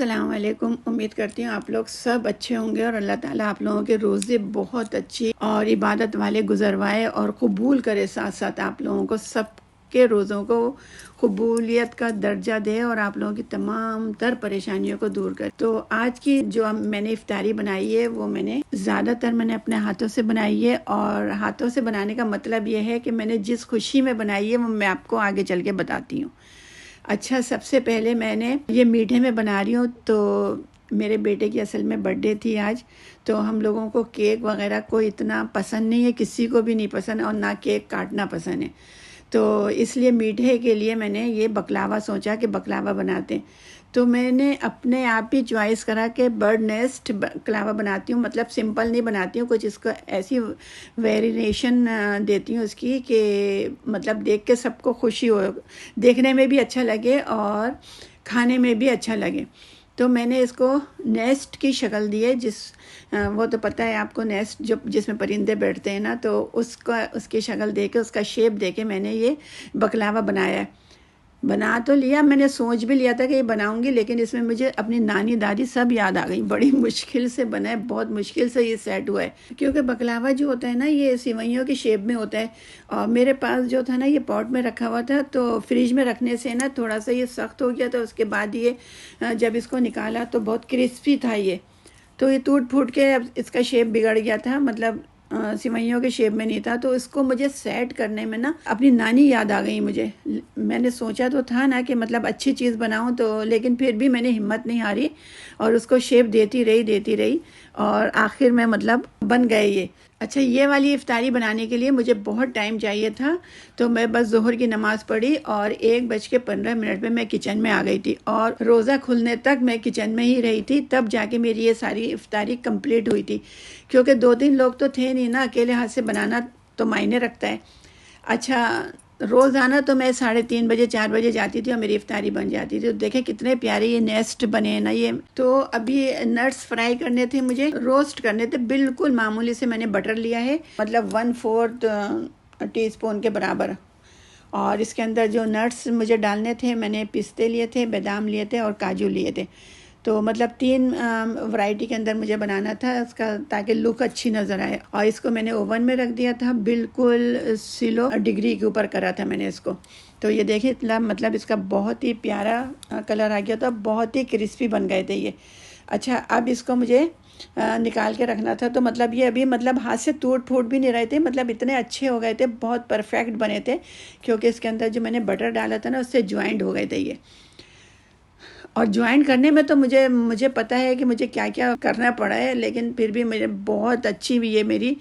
अस्सलाम वालेकुम। उम्मीद करती हूँ आप लोग सब अच्छे होंगे और अल्लाह ताला आप लोगों के रोज़े बहुत अच्छी और इबादत वाले गुजरवाए और कबूल करे। साथ साथ आप लोगों को सब के रोज़ों को कबूलियत का दर्जा दे और आप लोगों की तमाम तर परेशानियों को दूर करे। तो आज की जो मैंने इफ्तारी बनाई है वो ज़्यादातर मैंने अपने हाथों से बनाई है। और हाथों से बनाने का मतलब ये है कि मैंने जिस खुशी में बनाई है वो मैं आपको आगे चल के बताती हूँ। अच्छा, सबसे पहले मैंने ये मीठे में बना रही हूँ। तो मेरे बेटे की असल में बर्थडे थी आज, तो हम लोगों को केक वगैरह को इतना पसंद नहीं है, किसी को भी नहीं पसंद और ना केक काटना पसंद है। तो इसलिए मीठे के लिए मैंने ये बकलावा सोचा कि बकलावा बनाते हैं। तो मैंने अपने आप ही चॉइस करा कि बर्ड नेस्ट बकलावा बनाती हूँ। मतलब सिंपल नहीं बनाती हूँ, कुछ इसको ऐसी वेरिएशन देती हूँ इसकी कि मतलब देख के सबको खुशी हो, देखने में भी अच्छा लगे और खाने में भी अच्छा लगे। तो मैंने इसको नेस्ट की शक्ल दी है। वो तो पता है आपको, नेस्ट जो जिसमें परिंदे बैठते हैं ना, तो उसकी शक्ल दे के, उसका शेप दे के मैंने ये बकलावा बनाया है। बना तो लिया, मैंने सोच भी लिया था कि ये बनाऊंगी, लेकिन इसमें मुझे अपनी नानी दादी सब याद आ गई। बड़ी मुश्किल से बना है, बहुत मुश्किल से ये सेट हुआ है, क्योंकि बकलावा जो होता है ना ये सिवैयों की शेप में होता है। और मेरे पास जो था ना ये पॉट में रखा हुआ था, तो फ्रिज में रखने से ना थोड़ा सा ये सख्त हो गया था। उसके बाद ये जब इसको निकाला तो बहुत क्रिस्पी था ये, तो ये टूट फूट के अब इसका शेप बिगड़ गया था, मतलब सिवैयों के शेप में नहीं था। तो इसको मुझे सेट करने में ना अपनी नानी याद आ गई मुझे। मैंने सोचा तो था ना कि मतलब अच्छी चीज़ बनाऊं, तो लेकिन फिर भी मैंने हिम्मत नहीं हारी और उसको शेप देती रही और आखिर में मतलब बन गए ये। अच्छा, ये वाली इफ्तारी बनाने के लिए मुझे बहुत टाइम चाहिए था। तो मैं बस ज़ोहर की नमाज़ पढ़ी और 1:15 में मैं किचन में आ गई थी और रोज़ा खुलने तक मैं किचन में ही रही थी। तब जाके मेरी ये सारी इफ्तारी कंप्लीट हुई थी, क्योंकि 2-3 लोग तो थे नहीं ना, अकेले हाथ से बनाना तो मायने रखता है। अच्छा, रोज़ाना तो मैं 3:30 4 बजे जाती थी और मेरी इफ्तारी बन जाती थी। तो देखें कितने प्यारे ये नेस्ट बने हैं ना ये। तो अभी नट्स फ्राई करने थे, मुझे रोस्ट करने थे। बिल्कुल मामूली से मैंने बटर लिया है, मतलब 1/4 टीस्पून के बराबर। और इसके अंदर जो नट्स मुझे डालने थे, मैंने पिस्ते लिए थे, बादाम लिए थे और काजू लिए थे। तो मतलब 3 वैरायटी के अंदर मुझे बनाना था इसका, ताकि लुक अच्छी नज़र आए। और इसको मैंने ओवन में रख दिया था, बिल्कुल 0 डिग्री के ऊपर करा था मैंने इसको। तो ये देखिए मतलब इसका बहुत ही प्यारा कलर आ गया था, बहुत ही क्रिस्पी बन गए थे ये। अच्छा, अब इसको मुझे निकाल के रखना था। तो मतलब ये अभी मतलब हाथ से टूट फूट भी नहीं रहे थे, मतलब इतने अच्छे हो गए थे, बहुत परफेक्ट बने थे, क्योंकि इसके अंदर जो मैंने बटर डाला था ना उससे ज्वाइंट हो गए थे ये। और ज्वाइन करने में तो मुझे पता है कि मुझे क्या क्या करना पड़ा है, लेकिन फिर भी मुझे बहुत अच्छी भी ये मेरी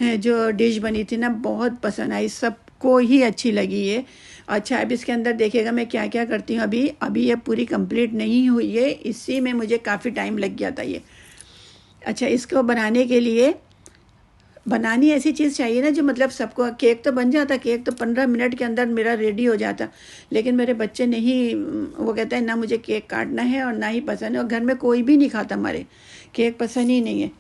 जो डिश बनी थी ना बहुत पसंद आई, सबको ही अच्छी लगी ये। अच्छा, अब इसके अंदर देखिएगा मैं क्या क्या करती हूँ। अभी ये पूरी कंप्लीट नहीं हुई है, इसी में मुझे काफ़ी टाइम लग गया था ये। अच्छा, इसको बनाने के लिए बनानी ऐसी चीज़ चाहिए ना जो मतलब सबको, केक तो बन जाता, केक तो 15 मिनट के अंदर मेरा रेडी हो जाता, लेकिन मेरे बच्चे नहीं, वो कहते हैं ना मुझे केक काटना है और ना ही पसंद है, और घर में कोई भी नहीं खाता, हमारे केक पसंद ही नहीं है।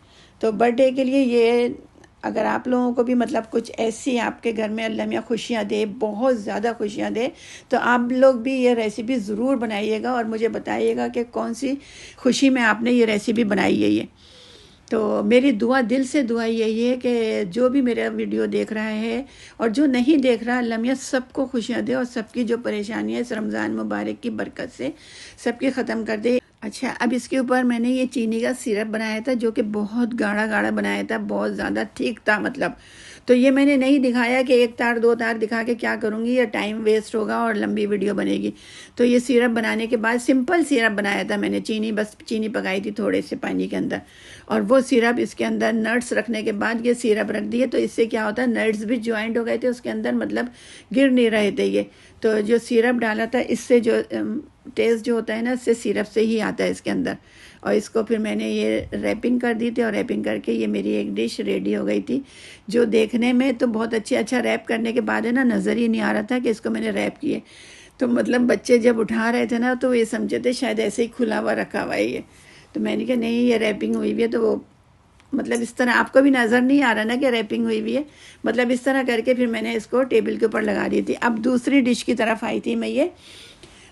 तो बर्थडे के लिए ये, अगर आप लोगों को भी मतलब कुछ ऐसी आपके घर में अल्लाह मियां खुशियाँ दे, बहुत ज़्यादा खुशियाँ दे, तो आप लोग भी ये रेसिपी ज़रूर बनाइएगा और मुझे बताइएगा कि कौन सी खुशी में आपने ये रेसिपी बनाई है ये। तो मेरी दुआ, दिल से दुआ यही है कि जो भी मेरा वीडियो देख रहा है और जो नहीं देख रहा, अल्लाह मियां सबको खुशियाँ दे और सबकी जो परेशानियाँ इस रमज़ान मुबारक की बरकत से सबकी ख़त्म कर दे। अच्छा, अब इसके ऊपर मैंने ये चीनी का सिरप बनाया था, जो कि बहुत गाढ़ा गाढ़ा बनाया था, बहुत ज़्यादा ठीक था मतलब। तो ये मैंने नहीं दिखाया कि 1 तार 2 तार दिखा के क्या करूँगी, या टाइम वेस्ट होगा और लंबी वीडियो बनेगी। तो ये सिरप बनाने के बाद सिंपल सिरप बनाया था मैंने, बस चीनी पकाई थी थोड़े से पानी के अंदर, और वो सिरप इसके अंदर नट्स रखने के बाद ये सिरप रख दिए। तो इससे क्या होता है, नट्स भी ज्वाइंट हो गए थे उसके अंदर, मतलब गिर नहीं रहे थे ये। तो जो सिरप डाला था इससे जो टेस्ट जो होता है ना, इससे सिरप से ही आता है इसके अंदर। और इसको फिर मैंने ये रैपिंग कर दी थी, और रैपिंग करके ये मेरी एक डिश रेडी हो गई थी, जो देखने में तो बहुत अच्छी। अच्छा, रैप करने के बाद है ना, नज़र ही नहीं आ रहा था कि इसको मैंने रैप किए। तो मतलब बच्चे जब उठा रहे थे ना, तो ये समझे थे शायद ऐसे ही खुला हुआ रखा हुआ है ये। तो मैंने कहा नहीं, ये रैपिंग हुई हुई है। तो वो मतलब इस तरह आपको भी नज़र नहीं आ रहा ना कि रैपिंग हुई हुई है, मतलब इस तरह करके फिर मैंने इसको टेबल के ऊपर लगा दी थी। अब दूसरी डिश की तरफ आई थी मैं ये।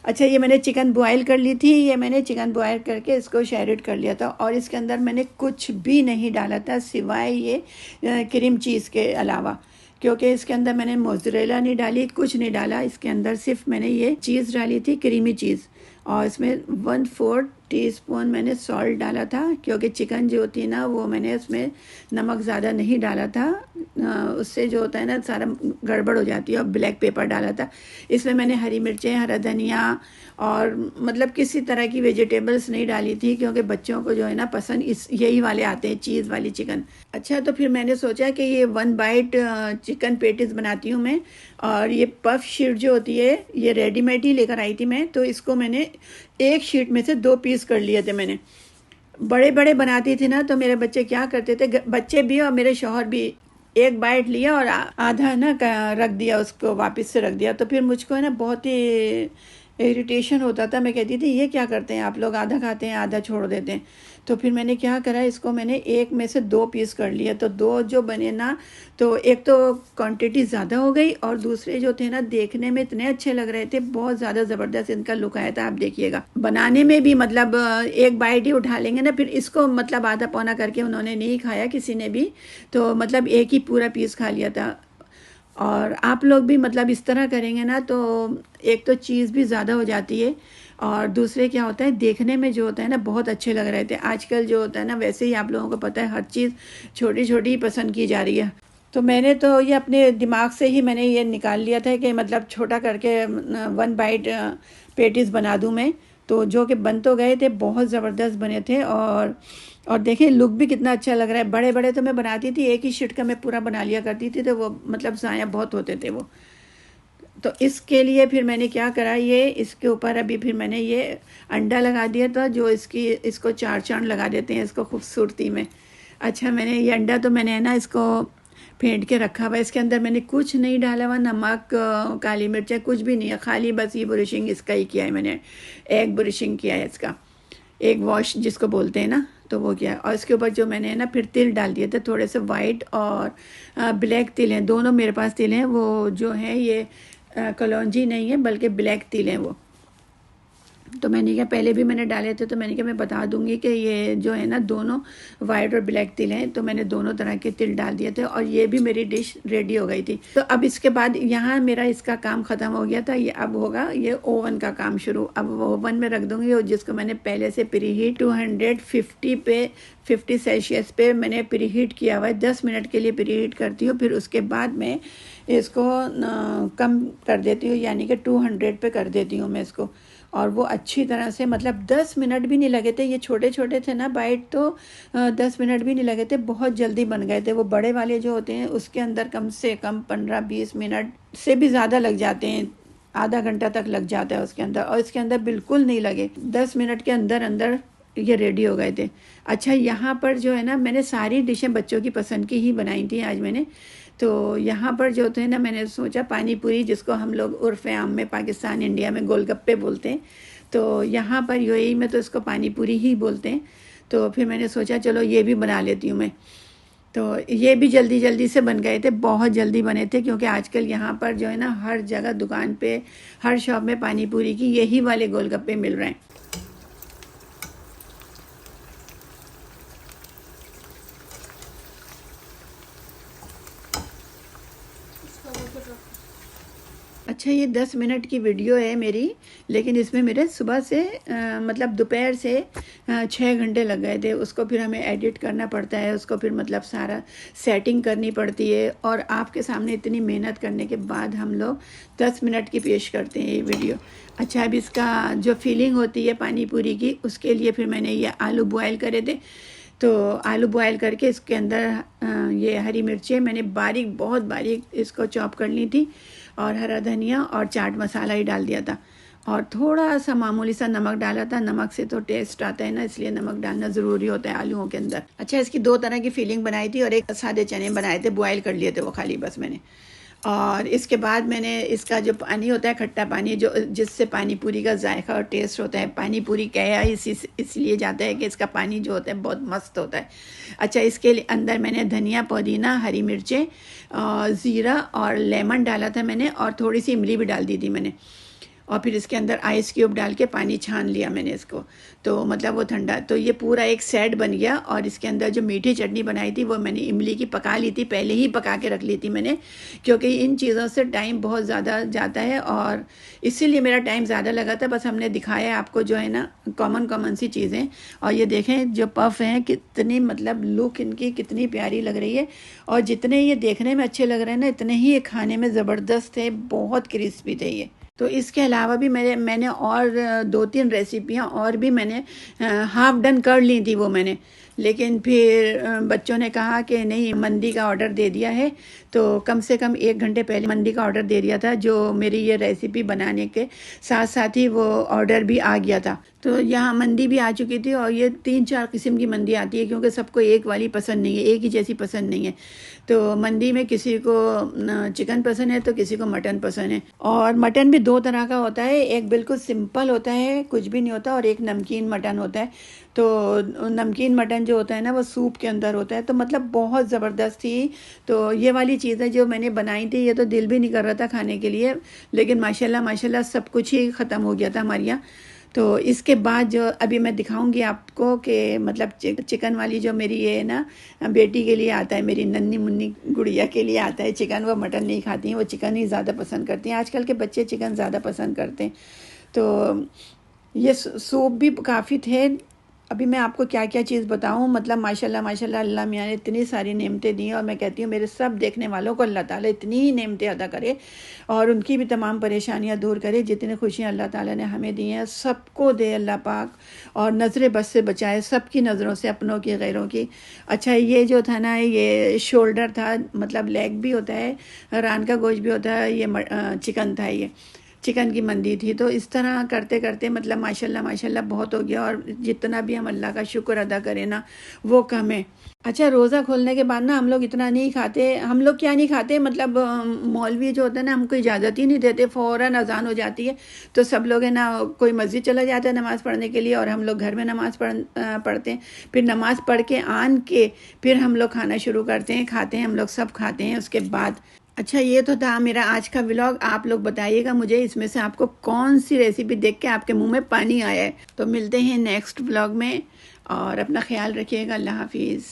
अच्छा, ये मैंने चिकन बॉयल कर ली थी। ये मैंने चिकन बॉयल करके इसको शैरिट कर लिया था और इसके अंदर मैंने कुछ भी नहीं डाला था सिवाय ये क्रीम चीज़ के अलावा, क्योंकि इसके अंदर मैंने मोज़रेला नहीं डाली, कुछ नहीं डाला। इसके अंदर सिर्फ मैंने ये चीज़ डाली थी, क्रीमी चीज़। और इसमें 1/4 टीस्पून मैंने सॉल्ट डाला था, क्योंकि चिकन जो होती है ना वो मैंने उसमें नमक ज़्यादा नहीं डाला था, उससे जो होता है ना सारा गड़बड़ हो जाती है। और ब्लैक पेपर डाला था। इसमें मैंने हरी मिर्चें, हरा धनिया और मतलब किसी तरह की वेजिटेबल्स नहीं डाली थी, क्योंकि बच्चों को जो है ना पसंद यही वाले आते हैं, चीज़ वाली चिकन। अच्छा, तो फिर मैंने सोचा कि ये 1 बाइट चिकन पेटीज बनाती हूँ मैं। और ये पफ शीट जो होती है ये रेडीमेड ही लेकर आई थी मैं, तो इसको मैंने एक शीट में से 2 पीस कर लिए थे मैंने। बड़े बड़े बनाती थी ना तो मेरे बच्चे क्या करते थे, बच्चे भी और मेरे शौहर भी, एक बाइट लिया और आधा ना रख दिया, उसको वापस से रख दिया। तो फिर मुझको है ना बहुत ही इरिटेशन होता था। मैं कहती थी ये क्या करते हैं आप लोग, आधा खाते हैं आधा छोड़ देते हैं। तो फिर मैंने क्या करा, इसको मैंने एक में से 2 पीस कर लिए। तो 2 जो बने ना, तो एक तो क्वांटिटी ज़्यादा हो गई और दूसरे जो थे ना देखने में इतने अच्छे लग रहे थे, बहुत ज़्यादा ज़बरदस्त इनका लुक आया था। आप देखिएगा बनाने में भी, मतलब एक बाइट ही उठा लेंगे ना, फिर इसको मतलब आधा पौना करके उन्होंने नहीं खाया किसी ने भी, तो मतलब एक ही पूरा पीस खा लिया था। और आप लोग भी मतलब इस तरह करेंगे ना तो एक तो चीज़ भी ज़्यादा हो जाती है और दूसरे क्या होता है, देखने में जो होता है ना बहुत अच्छे लग रहे थे। आजकल जो होता है ना वैसे ही आप लोगों को पता है हर चीज़ छोटी छोटी ही पसंद की जा रही है। तो मैंने तो ये अपने दिमाग से ही मैंने ये निकाल लिया था कि मतलब छोटा करके 1 बाइट पेटीज बना दूं मैं। तो जो कि बन तो गए थे, बहुत ज़बरदस्त बने थे। और देखिए लुक भी कितना अच्छा लग रहा है। बड़े बड़े तो मैं बनाती थी, एक ही शीट का मैं पूरा बना लिया करती थी, तो वो मतलब ज़ाया बहुत होते थे वो। तो इसके लिए फिर मैंने क्या करा, ये इसके ऊपर अभी फिर मैंने ये अंडा लगा दिया था, जो इसको 4 चांद लगा देते हैं इसको खूबसूरती में। अच्छा, मैंने ये अंडा तो मैंने है ना इसको फेंट के रखा हुआ है। इसके अंदर मैंने कुछ नहीं डाला हुआ, नमक काली मिर्चें कुछ भी नहीं है, खाली बस ये ब्रशिंग इसका ही किया है मैंने। एग ब्रशिंग किया है इसका, एग वॉश जिसको बोलते हैं ना, तो वो किया है। और इसके ऊपर जो मैंने ना फिर तिल डाल दिए थे, थोड़े से वाइट और ब्लैक तिल हैं, दोनों मेरे पास तिल हैं। वो जो है ये कलौंजी नहीं है बल्कि ब्लैक तिल हैं वो। तो मैंने कहा पहले भी मैंने डाले थे, तो मैंने कहा मैं बता दूंगी कि ये जो है ना दोनों वाइट और ब्लैक तिल हैं, तो मैंने दोनों तरह के तिल डाल दिए थे और ये भी मेरी डिश रेडी हो गई थी। तो अब इसके बाद यहाँ मेरा इसका काम ख़त्म हो गया था। ये अब होगा ये ओवन का काम शुरू। अब ओवन में रख दूँगी, और जिसको मैंने पहले से प्रीहीट 250 पे 50 सेल्सियस पे मैंने प्रीहीट किया हुआ है। 10 मिनट के लिए प्रीहीट करती हूँ, फिर उसके बाद मैं इसको कम कर देती हूँ, यानी कि 200 पे कर देती हूँ मैं इसको। और वो अच्छी तरह से, मतलब 10 मिनट भी नहीं लगे थे। ये छोटे छोटे थे ना बाइट, तो 10 मिनट भी नहीं लगे थे, बहुत जल्दी बन गए थे। वो बड़े वाले जो होते हैं उसके अंदर कम से कम 15-20 मिनट से भी ज़्यादा लग जाते हैं, आधा घंटा तक लग जाता है उसके अंदर। और इसके अंदर बिल्कुल नहीं लगे, 10 मिनट के अंदर अंदर ये रेडी हो गए थे। अच्छा, यहाँ पर जो है ना मैंने सारी डिशें बच्चों की पसंद की ही बनाई थी आज मैंने। तो यहाँ पर जो थे ना मैंने सोचा पानी पूरी, जिसको हम लोग उर्फ़ आम में पाकिस्तान इंडिया में गोलगप्पे बोलते हैं, तो यहाँ पर यूएई में तो इसको पानी पूरी ही बोलते हैं। तो फिर मैंने सोचा चलो ये भी बना लेती हूँ मैं। तो ये भी जल्दी जल्दी से बन गए थे, बहुत जल्दी बने थे, क्योंकि आजकल यहाँ पर जो है ना हर जगह दुकान पे, हर शॉप में पानी पूरी की यही वाले गोलगप्पे मिल रहे हैं। अच्छा, ये 10 मिनट की वीडियो है मेरी, लेकिन इसमें मेरे सुबह से मतलब दोपहर से 6 घंटे लग गए थे। उसको फिर हमें एडिट करना पड़ता है, उसको फिर मतलब सारा सेटिंग करनी पड़ती है, और आपके सामने इतनी मेहनत करने के बाद हम लोग 10 मिनट की पेश करते हैं ये वीडियो। अच्छा, अब इसका जो फीलिंग होती है पानी पूरी की, उसके लिए फिर मैंने ये आलू बॉयल करे थे। तो आलू बॉयल करके इसके अंदर ये हरी मिर्चें मैंने बारीक, बहुत बारीक इसको चॉप कर ली थी, और हरा धनिया और चाट मसाला ही डाल दिया था, और थोड़ा सा मामूली सा नमक डाला था। नमक से तो टेस्ट आता है ना, इसलिए नमक डालना ज़रूरी होता है आलूओं के अंदर। अच्छा, इसकी 2 तरह की फीलिंग बनाई थी, और एक सादे चने बनाए थे, बॉयल कर लिए थे वो खाली बस मैंने। और इसके बाद मैंने इसका जो पानी होता है, खट्टा पानी, जो जिससे पानी पूरी का जायका और टेस्ट होता है, पानी पूरी कहा इसलिए जाता है कि इसका पानी जो होता है बहुत मस्त होता है। अच्छा, इसके अंदर मैंने धनिया, पुदीना, हरी मिर्चें, ज़ीरा और लेमन डाला था मैंने, और थोड़ी सी इमली भी डाल दी थी मैंने। और फिर इसके अंदर आइस क्यूब डाल के पानी छान लिया मैंने इसको, तो मतलब वो ठंडा, तो ये पूरा एक सेट बन गया। और इसके अंदर जो मीठी चटनी बनाई थी वो मैंने इमली की पका ली थी, पहले ही पका के रख ली थी मैंने, क्योंकि इन चीज़ों से टाइम बहुत ज़्यादा जाता है और इसीलिए मेरा टाइम ज़्यादा लगा था। बस हमने दिखाया है आपको जो है ना कॉमन सी चीज़ें। और ये देखें जो पफ हैं कितनी मतलब लुक इनकी कितनी प्यारी लग रही है, और जितने ये देखने में अच्छे लग रहे हैं ना इतने ही ये खाने में ज़बरदस्त है, बहुत क्रिस्पी थे ये। तो इसके अलावा भी मैंने और 2-3 रेसिपियाँ और भी मैंने हाफ डन कर ली थी वो मैंने, लेकिन फिर बच्चों ने कहा कि नहीं, मंदी का ऑर्डर दे दिया है, तो कम से कम 1 घंटे पहले मंदी का ऑर्डर दे दिया था, जो मेरी ये रेसिपी बनाने के साथ साथ ही वो ऑर्डर भी आ गया था। तो यहाँ मंदी भी आ चुकी थी, और ये 3-4 किस्म की मंदी आती है, क्योंकि सबको एक वाली पसंद नहीं है, एक ही जैसी पसंद नहीं है। तो मंदी में किसी को चिकन पसंद है तो किसी को मटन पसंद है, और मटन भी 2 तरह का होता है, एक बिल्कुल सिंपल होता है कुछ भी नहीं होता, और एक नमकीन मटन होता है। तो नमकीन मटन जो होता है ना वो सूप के अंदर होता है, तो मतलब बहुत ज़बरदस्त थी। तो ये वाली चीज़ें जो मैंने बनाई थी ये तो दिल भी नहीं कर रहा था खाने के लिए, लेकिन माशाल्लाह सब कुछ ही ख़त्म हो गया था हमारे यहाँ। तो इसके बाद जो अभी मैं दिखाऊंगी आपको कि मतलब चिकन वाली जो मेरी ये ना बेटी के लिए आता है, मेरी नन्ही मुन्नी गुड़िया के लिए आता है चिकन, वो मटन नहीं खाती हैं, वो चिकन ही ज़्यादा पसंद करती हैं। आजकल के बच्चे चिकन ज़्यादा पसंद करते हैं। तो ये सूप भी काफ़ी थे। अभी मैं आपको क्या क्या चीज़ बताऊं, मतलब माशाल्लाह अल्लाह मियाँ ने इतनी सारी नेमतें दी हैं, और मैं कहती हूँ मेरे सब देखने वालों को अल्लाह ताला इतनी ही नेमतें अदा करे और उनकी भी तमाम परेशानियां दूर करे। जितनी खुशियां अल्लाह ताला ने हमें दी हैं सबको दे अल्लाह पाक, और नज़र बस से बचाए सबकी नज़रों से, अपनों की गैरों की। अच्छा, ये जो था ना ये शोल्डर था, मतलब लेग भी होता है, रान का गोश्त भी होता है, ये चिकन था, ये चिकन की मंदी थी। तो इस तरह करते करते मतलब माशाल्लाह बहुत हो गया, और जितना भी हम अल्लाह का शुक्र अदा करें ना वो कम है। अच्छा, रोज़ा खोलने के बाद ना हम लोग इतना नहीं खाते, हम लोग क्या नहीं खाते, मतलब मौलवी जो होता है ना हमको इजाज़त ही नहीं देते, फ़ौरन अजान हो जाती है तो सब लोग है ना कोई मस्जिद चला जाता है नमाज़ पढ़ने के लिए, और हम लोग घर में नमाज़ पढ़ते हैं। फिर नमाज़ पढ़ के आन के फिर हम लोग खाना शुरू करते हैं, खाते हैं, हम लोग सब खाते हैं उसके बाद। अच्छा, ये तो था मेरा आज का व्लॉग। आप लोग बताइएगा मुझे इसमें से आपको कौन सी रेसिपी देख के आपके मुंह में पानी आया है। तो मिलते हैं नेक्स्ट व्लॉग में, और अपना ख्याल रखिएगा। अल्लाह हाफिज़।